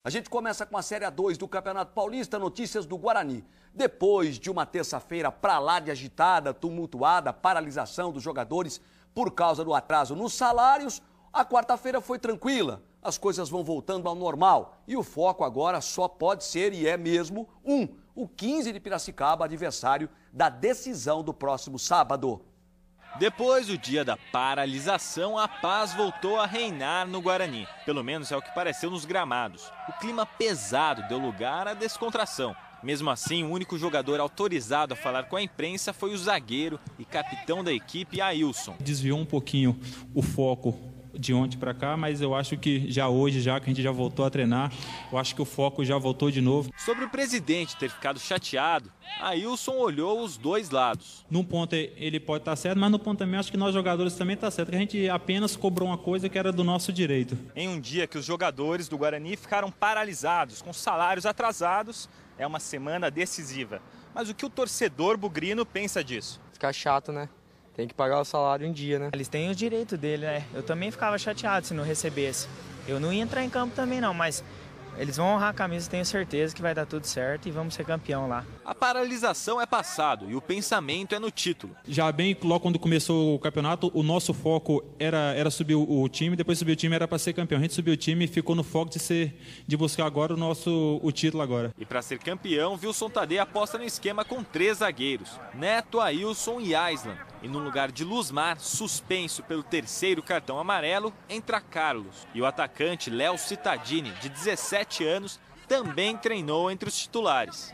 A gente começa com a Série A2 do Campeonato Paulista, notícias do Guarani. Depois de uma terça-feira pra lá de agitada, tumultuada, paralisação dos jogadores por causa do atraso nos salários, a quarta-feira foi tranquila. As coisas vão voltando ao normal e o foco agora só pode ser, e é mesmo, o 15 de Piracicaba, adversário da decisão do próximo sábado. Depois do dia da paralisação, a paz voltou a reinar no Guarani. Pelo menos é o que pareceu nos gramados. O clima pesado deu lugar à descontração. Mesmo assim, o único jogador autorizado a falar com a imprensa foi o zagueiro e capitão da equipe, Ailson. Desviou um pouquinho o foco de ontem para cá, mas eu acho que já hoje, já que a gente já voltou a treinar, eu acho que o foco já voltou de novo. Sobre o presidente ter ficado chateado, Ailson olhou os dois lados. Num ponto ele pode estar certo, mas no ponto também acho que nós jogadores também está certo, que a gente apenas cobrou uma coisa que era do nosso direito. Em um dia que os jogadores do Guarani ficaram paralisados, com salários atrasados, é uma semana decisiva. Mas o que o torcedor bugrino pensa disso? Fica chato, né? Tem que pagar o salário em dia, né? Eles têm o direito dele, né? Eu também ficava chateado se não recebesse. Eu não ia entrar em campo também não, mas eles vão honrar a camisa, tenho certeza que vai dar tudo certo e vamos ser campeão lá. A paralisação é passado e o pensamento é no título. Já bem, logo quando começou o campeonato, o nosso foco era subir o time, depois subir o time era para ser campeão. A gente subiu o time e ficou no foco de buscar agora o título agora. E para ser campeão, Wilson Tadei aposta no esquema com 3 zagueiros, Neto, Ailson e Aislan. E no lugar de Luzmar, suspenso pelo 3º cartão amarelo, entra Carlos. E o atacante Léo Cittadini, de 17 anos, também treinou entre os titulares.